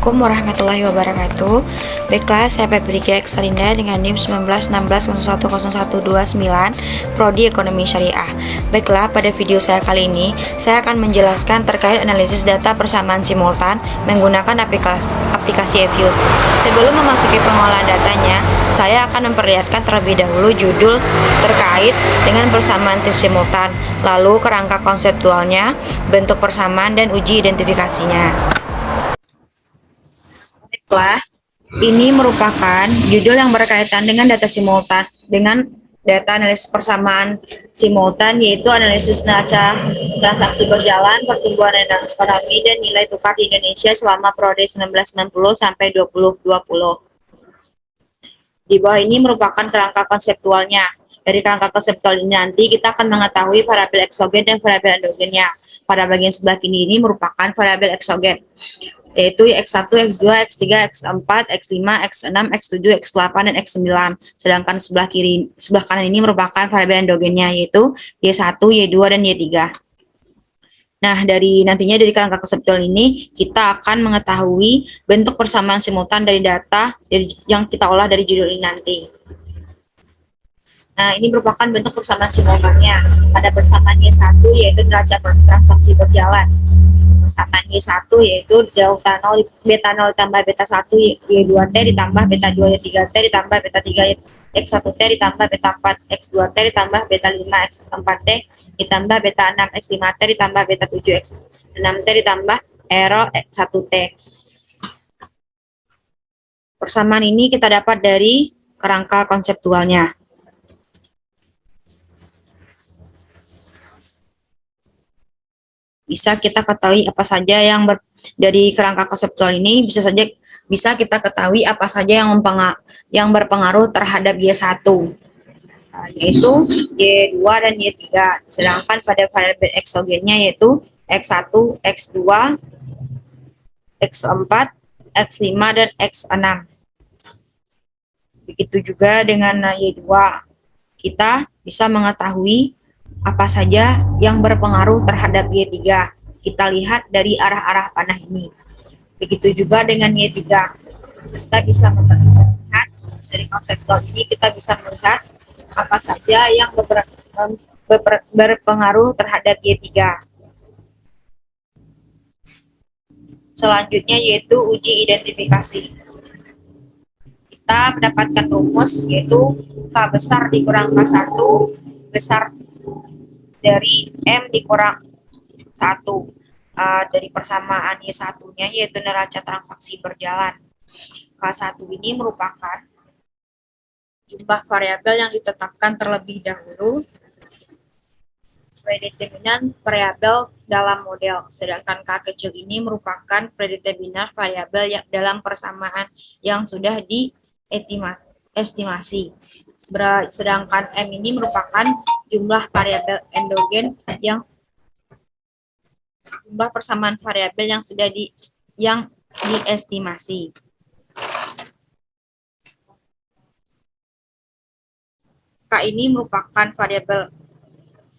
Assalamualaikum warahmatullahi wabarakatuh. Baiklah, saya Febri Eksalinda dengan NIM 1916010129 Prodi Ekonomi Syariah. Baiklah, pada video saya kali ini, saya akan menjelaskan terkait analisis data persamaan simultan menggunakan aplikasi Evius. Sebelum memasuki pengolahan datanya, saya akan memperlihatkan terlebih dahulu judul terkait dengan persamaan simultan, lalu kerangka konseptualnya, bentuk persamaan, dan uji identifikasinya. Ini merupakan judul yang berkaitan dengan data simultan, dengan data analisis persamaan simultan, yaitu analisis neraca transaksi berjalan, pertumbuhan ekonomi, dan nilai tukar di Indonesia selama periode 1960 sampai 2020. Di bawah ini merupakan kerangka konseptualnya. Dari kerangka konseptual ini nanti kita akan mengetahui variabel eksogen dan variabel endogennya. Pada bagian sebelah kiri ini merupakan variabel eksogen, yaitu X1, X2, X3, X4, X5, X6, X7, X8, dan X9. Sedangkan sebelah kanan ini merupakan variabel endogennya, yaitu Y1, Y2, dan Y3. Nah, nantinya dari kerangka konseptual ini, kita akan mengetahui bentuk persamaan simultan dari data yang kita olah dari judul ini nanti. Nah, ini merupakan bentuk persamaan simultannya. Pada persamaan Y1, yaitu neraca transaksi berjalan. Persamaan Y1 yaitu delta 0, beta 0 ditambah beta 1 Y2T ditambah beta 2 Y3T ditambah beta 3 X1T ditambah beta 4 X2T ditambah beta 5 X4T ditambah beta 6 X5T ditambah beta 7 X6T ditambah ero X1T. Persamaan ini kita dapat dari kerangka konseptualnya. Bisa kita ketahui apa saja yang dari kerangka konseptual ini, bisa kita ketahui apa saja yang berpengaruh terhadap Y1, yaitu Y2 dan Y3. Sedangkan pada variabel eksogennya yaitu X1, X2, X4, X5, dan X6. Begitu juga dengan Y2, kita bisa mengetahui apa saja yang berpengaruh terhadap Y3. Kita lihat dari arah-arah panah ini. Begitu juga dengan Y3. Kita bisa melihat dari konseptual ini, kita bisa melihat apa saja yang berpengaruh terhadap Y3. Selanjutnya yaitu uji identifikasi. Kita mendapatkan rumus yaitu K besar dikurang K1 besar dari M dikurang 1 dari persamaan Y1-nya yaitu neraca transaksi berjalan. K1 ini merupakan jumlah variabel yang ditetapkan terlebih dahulu predeterminan variabel dalam model, sedangkan K kecil ini merupakan predeterminan variabel dalam persamaan yang sudah diestimasi. Sedangkan M ini merupakan jumlah variabel endogen yang jumlah persamaan variabel yang sudah diestimasi. K ini merupakan variabel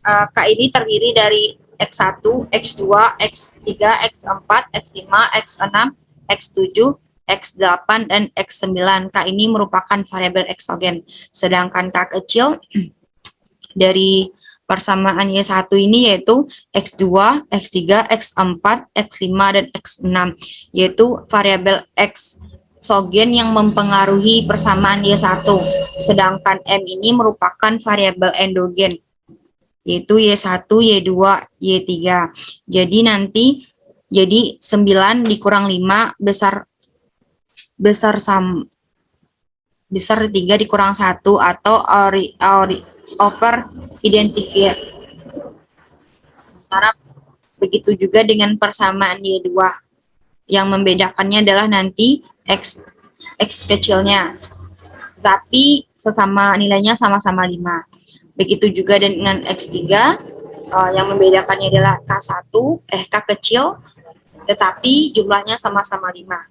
K ini terdiri dari X1, X2, X3, X4, X5, X6, X7, X8, dan X9. K ini merupakan variabel eksogen. Sedangkan K kecil dari persamaan Y1 ini yaitu X2, X3, X4, X5, dan X6, yaitu variabel eksogen yang mempengaruhi persamaan Y1. Sedangkan M ini merupakan variabel endogen, yaitu Y1, Y2, Y3. Jadi 9 dikurang 5 besar 3 dikurang 1 atau over identifier. Begitu juga dengan persamaan Y2. Yang membedakannya adalah nanti X kecilnya. Tapi nilainya sama-sama 5. Begitu juga dengan X3, yang membedakannya adalah K kecil, tetapi jumlahnya sama-sama 5.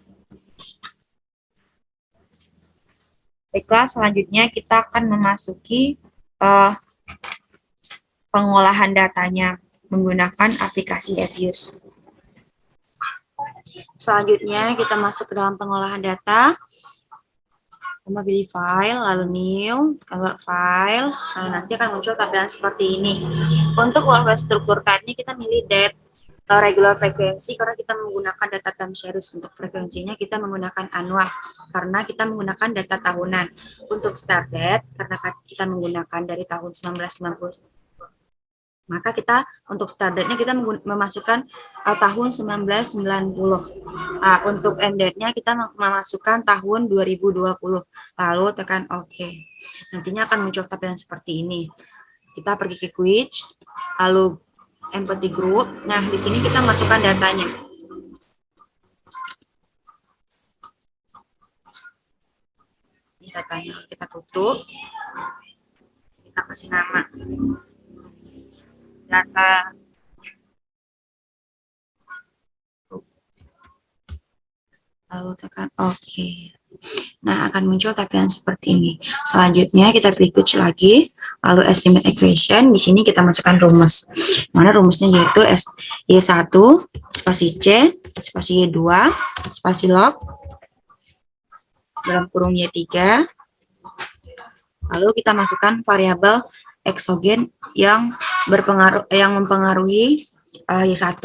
Baiklah, selanjutnya kita akan memasuki pengolahan datanya menggunakan aplikasi Evius. Selanjutnya kita masuk ke dalam pengolahan data. Kita pilih file, lalu new, convert file. Nah, nanti akan muncul tampilan seperti ini. Untuk workflow struktur type-nya kita milih date regular frekuensi karena kita menggunakan data time series. Untuk frekuensinya kita menggunakan annual karena kita menggunakan data tahunan. Untuk start date karena kita menggunakan dari tahun 1990, maka kita untuk start date-nya kita memasukkan tahun 1990. Untuk end date-nya kita memasukkan tahun 2020. Lalu tekan OK. Nantinya akan muncul tampilan seperti ini. Kita pergi ke quiz, lalu empathy group. Nah, di sini kita masukkan datanya. Ini datanya kita tutup. Kita kasih nama. Data. Lalu tekan OK. Nah, akan muncul tampilan seperti ini. Selanjutnya kita pilih quiz lagi, lalu estimate equation. Di sini kita masukkan rumus. Mana rumusnya yaitu Y1 spasi C spasi Y2 spasi log dalam kurung Y3. Lalu kita masukkan variabel eksogen yang mempengaruhi Y1,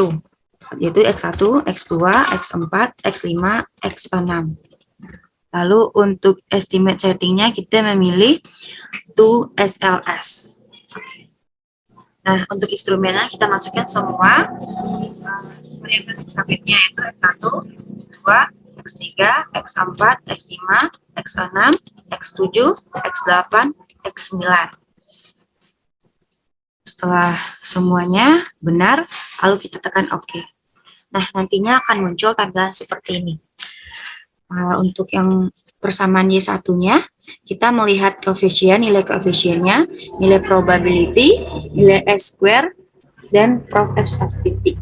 yaitu X1, X2, X4, X5, X6. Lalu untuk estimate settingnya kita memilih to SLS. Nah, untuk instrumennya kita masukkan semua variabel X-nya yaitu X1, X2, X3, X4, X5, X6, X7, X8, X9. Setelah semuanya benar, lalu kita tekan OK. Nah, nantinya akan muncul tampilan seperti ini. Untuk yang persamaan Y1-nya, kita melihat koefisien, nilai koefisiennya, nilai probability, nilai S-square, dan Prof F statistik.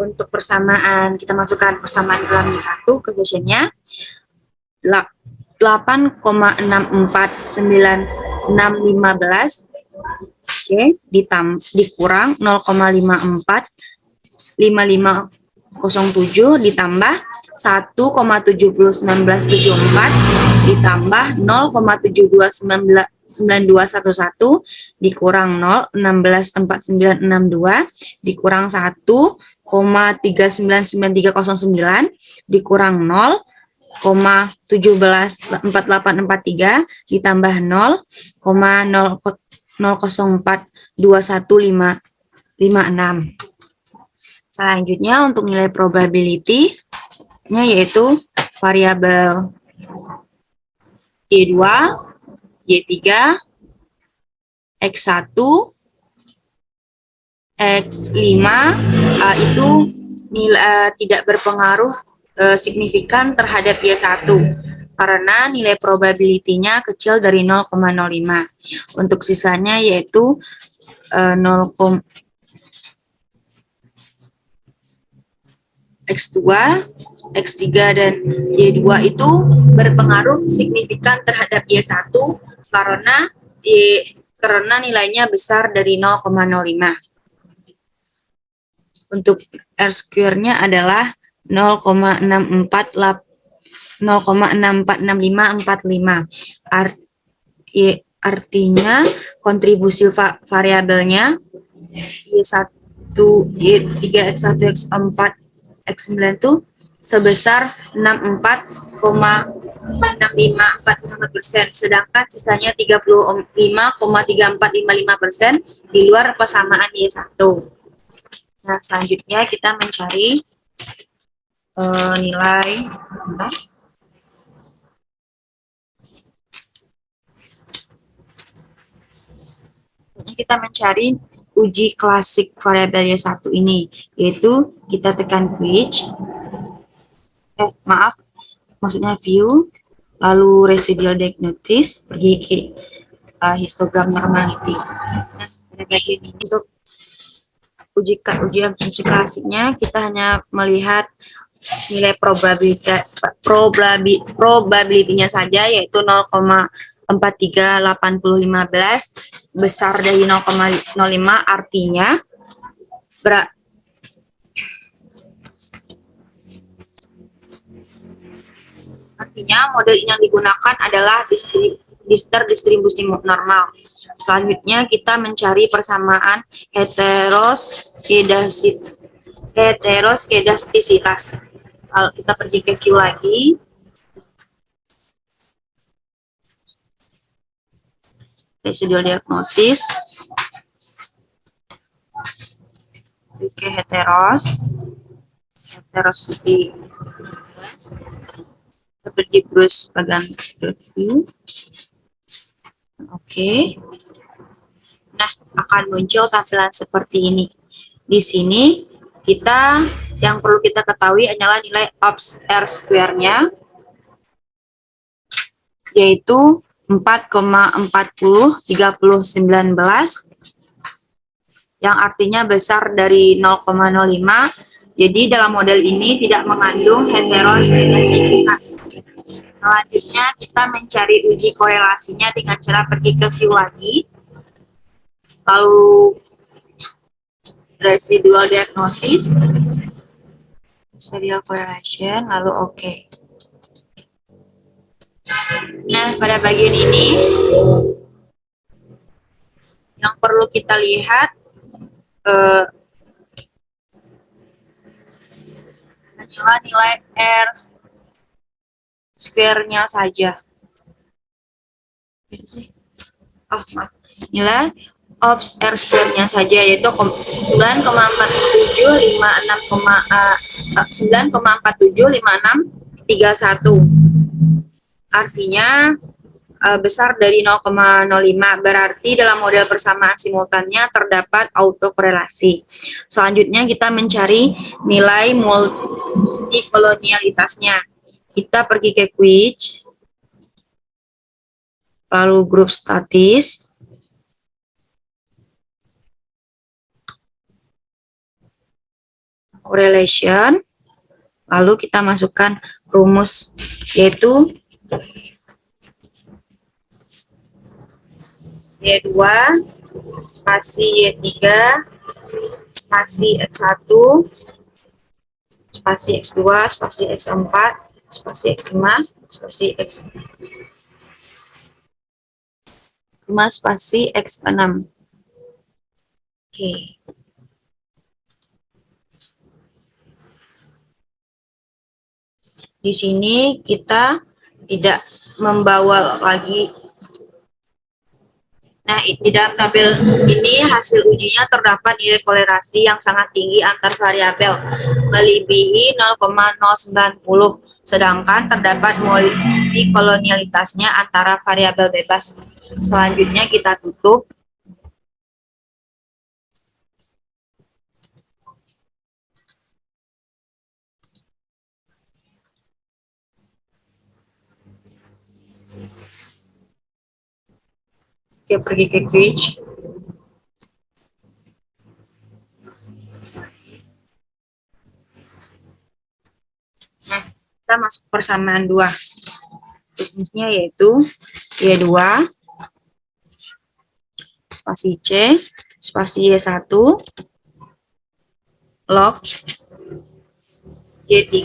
Untuk persamaan, kita masukkan persamaan dalam Y1, koefisiennya 8,6491615 C dikurang 0,545507 ditambah 1,701974 ditambah 0,729211 dikurang 0,164962 dikurang 1,399309 dikurang 0,174843 ditambah 0,0042156. Selanjutnya untuk nilai probability-nya yaitu variabel Y2, Y3, X1, X5 itu nilai tidak berpengaruh signifikan terhadap Y1 karena nilai probability-nya kecil dari 0,05. Untuk sisanya yaitu 0, X2, X3, dan Y2 itu berpengaruh signifikan terhadap Y1 karena nilainya besar dari 0,05. Untuk R-square-nya adalah 0,646545. Artinya kontribusi variabelnya Y1, Y3, X1, X4, X9 itu sebesar 64,6545%, sedangkan sisanya 35,3455% di luar persamaan Y1. Nah, selanjutnya kita mencari nilai kita mencari uji klasik variabel Y1 ini, yaitu kita tekan quiz, maksudnya view, lalu residual diagnosis, pergi ke histogram normality. Nah, pada bagian ini untuk uji asumsi klasiknya kita hanya melihat nilai probability-nya saja, yaitu 0,438015 besar dari 0,05, artinya Artinya model ini yang digunakan adalah distribusi normal. Selanjutnya kita mencari persamaan heteroskedastisitas. Kalau kita pergi ke view lagi, residual diagnosis, oke, heterosity, seperti Bruce bagian review. Oke. Nah, akan muncul tampilan seperti ini. Di sini kita yang perlu kita ketahui adalah nilai ops R square-nya, yaitu 4,403019, yang artinya besar dari 0,05. Jadi dalam model ini tidak mengandung heteroskedastisitas. Selanjutnya kita mencari uji korelasinya dengan cara pergi ke view lagi, lalu residual diagnosis, serial correlation, lalu oke. Nah, pada bagian ini yang perlu kita lihat hanyalah nilai R square-nya saja. Nilai ops R square-nya saja, yaitu 9,475631. Artinya besar dari 0,05, berarti dalam model persamaan simultannya terdapat autokorelasi. Selanjutnya kita mencari nilai multikolonialitasnya. Kita pergi ke quiz, lalu grup statis, correlation, lalu kita masukkan rumus, yaitu Y2 spasi Y3 spasi X1 spasi X2 spasi X4 spasi X5 spasi X5 spasi X6. Oke. Di sini kita tidak membawa lagi. Nah, di dalam tabel ini hasil ujinya terdapat nilai korelasi yang sangat tinggi antar variabel, melebihi 0,090, sedangkan terdapat multikolonialitasnya antara variabel bebas. Selanjutnya kita tutup. Oke, pergi ke quiz. Nah, kita masuk persamaan 2. Rumusnya yaitu Y2 spasi C spasi Y1 log Y3,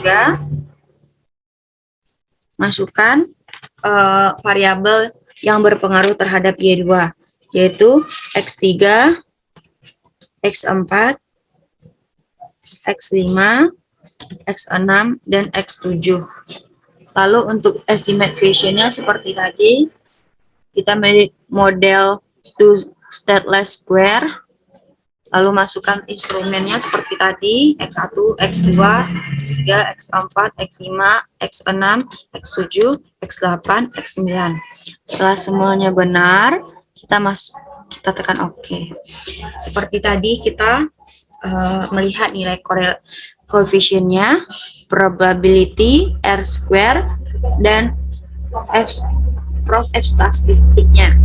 masukkan variabel yang berpengaruh terhadap Y2, yaitu X3, X4, X5, X6, dan X7. Lalu untuk estimate question-nya seperti tadi, kita memilih model two stateless square, lalu masukkan instrumennya seperti tadi, X1, X2, X3, X4, X5, X6, X7, X8, X9. Setelah semuanya benar, kita tekan OK. Seperti tadi kita melihat nilai koefisiennya, probability, R square, dan F statistiknya.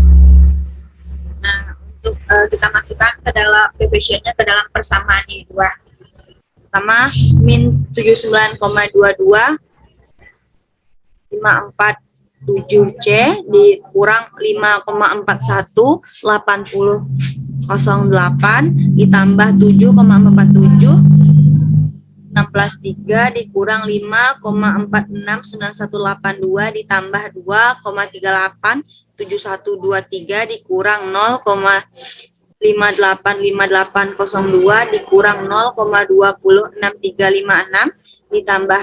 Nah, untuk kita masukkan ke dalam koefisiennya ke dalam persamaan Y2. Pertama, min 79,22 547C dikurang 5,41 8008 ditambah 7,47 6+3 dikurang 5,469182 ditambah 2,387123 dikurang 0,585802 dikurang 0,206356 ditambah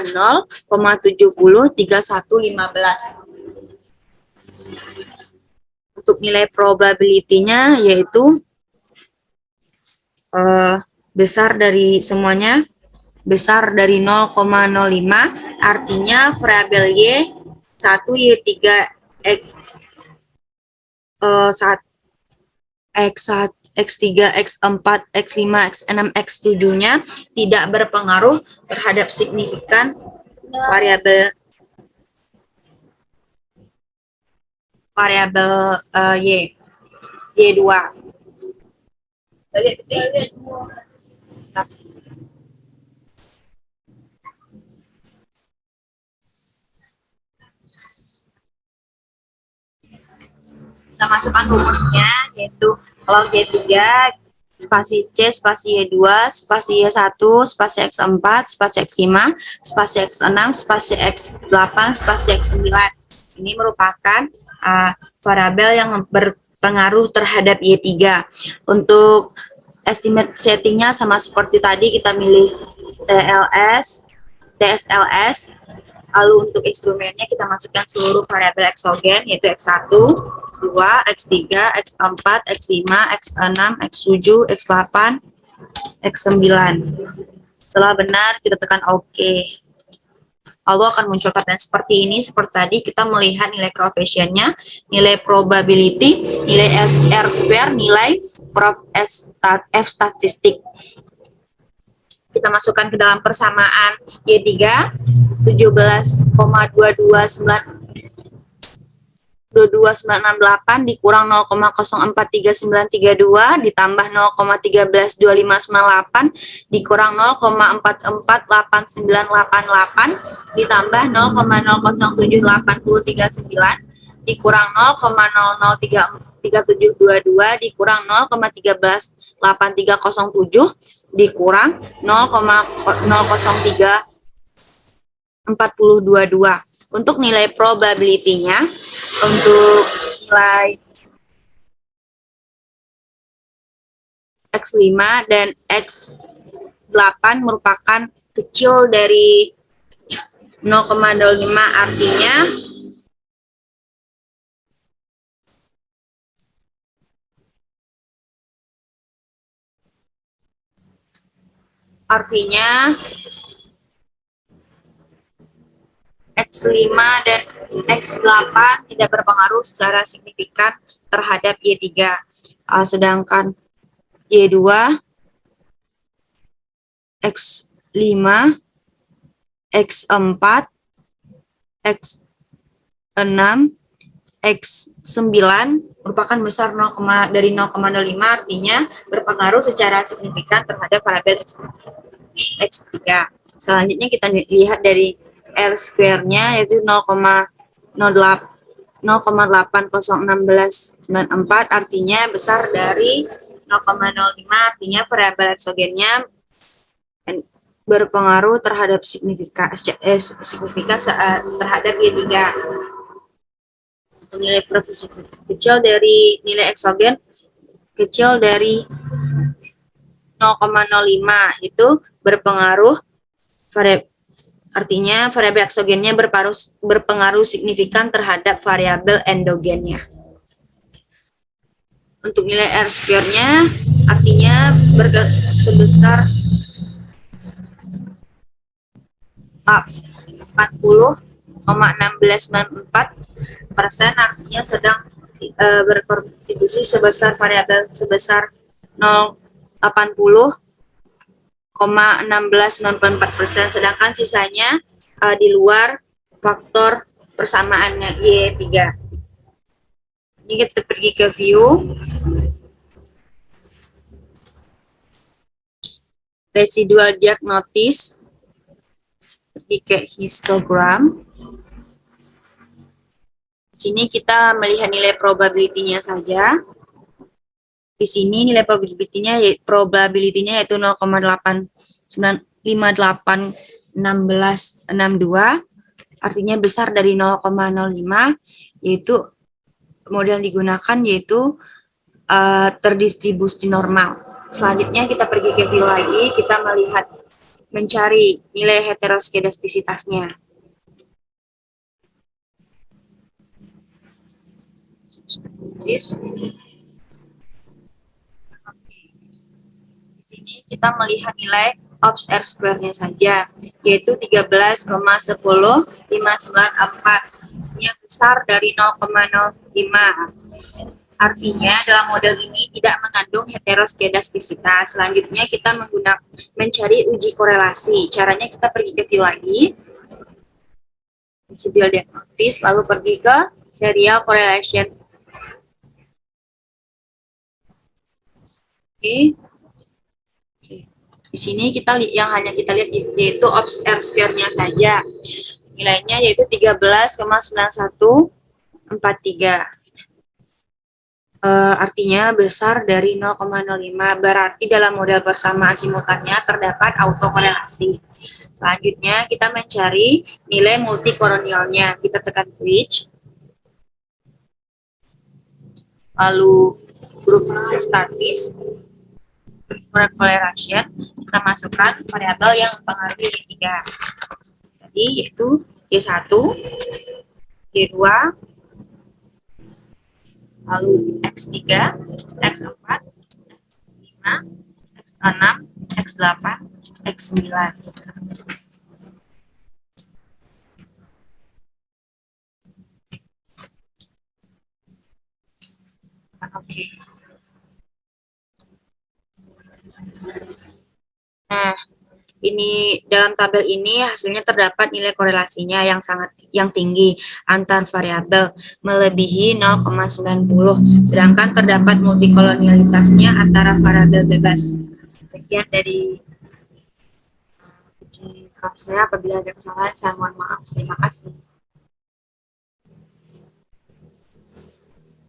0,703115. Untuk nilai probability-nya yaitu besar dari semuanya, besar dari 0,05, artinya variabel Y 1, Y3, X1, X3, X4, X5, X6, X7-nya tidak berpengaruh terhadap signifikan variabel Y, Y2. Kita masukkan rumusnya, yaitu log Y3 spasi C spasi Y2 spasi Y1 spasi X4 spasi X5 spasi X6 spasi X8 spasi X9. Ini merupakan variabel yang berpengaruh terhadap Y3. Untuk estimate settingnya sama seperti tadi, kita milih TSLS. Lalu untuk instrumennya kita masukkan seluruh variabel eksogen, yaitu X1, X2, X3, X4, X5, X6, X7, X8, X9. Setelah benar, kita tekan OK. Lalu akan muncul keadaan seperti ini. Seperti tadi, kita melihat nilai koefisiennya, nilai probability, nilai R square, nilai Prof F statistik. Kita masukkan ke dalam persamaan Y3, 17,22968 dikurang 0,043932 ditambah 0,132598 dikurang 0,448988 ditambah 0,007839 dikurang 0,003722 dikurang 0,138307 dikurang 0,0034022. Untuk nilai probability-nya, untuk nilai X5 dan X8 merupakan kecil dari 0,05, artinya X5 dan X8 tidak berpengaruh secara signifikan terhadap Y3. Sedangkan Y2, X5, X4, X6, X9 merupakan besar dari 0,05, artinya berpengaruh secara signifikan terhadap variabel X3. Selanjutnya kita lihat dari R square-nya, yaitu 0,08011694, artinya besar dari 0,05, artinya variabel eksogennya berpengaruh terhadap signifikan terhadap Y3. Nilai profesi kecil dari nilai eksogen kecil dari 0,05 itu berpengaruh artinya variabel eksogennya berpengaruh signifikan terhadap variabel endogennya. Untuk nilai R square-nya artinya sebesar 40,1694%, artinya sedang berkontribusi sebesar variabel sebesar 0,80,1694%, sedangkan sisanya di luar faktor persamaannya Y3. Ini kita pergi ke view residual diagnosis, pergi ke histogram. Sini kita melihat nilai probability-nya saja. Di sini nilai probability-nya yaitu 0,8958 581662, artinya besar dari 0,05, yaitu model yang digunakan yaitu terdistribusi normal. Selanjutnya kita pergi ke view lagi, kita mencari nilai heteroskedastisitasnya. Di sini kita melihat nilai ops R square-nya saja, yaitu 13,10,594, yang besar dari 0,05. Artinya dalam model ini tidak mengandung heteroskedastisitas. Selanjutnya kita mencari uji korelasi. Caranya kita pergi ke view lagi, Sibyl diagnosis, lalu pergi ke serial correlation. Oke. Di sini yang hanya kita lihat yaitu ops R square-nya saja. Nilainya yaitu 13,9143. Artinya besar dari 0,05. Berarti dalam model persamaan simultannya terdapat autokorelasi. Selanjutnya kita mencari nilai multikoronialnya. Kita tekan switch. Lalu grup statis, correlation, kita masukkan variabel yang mempengaruhi Y3. Jadi yaitu Y1, Y2, lalu X3, X4, X5, X6, X8, X9. Oke. Nah, ini dalam tabel ini hasilnya terdapat nilai korelasinya yang tinggi antar variabel melebihi 0,90, sedangkan terdapat multikolonialitasnya antara variabel bebas. Sekian dari uji kelas saya. Apabila ada kesalahan saya mohon maaf. Terima kasih.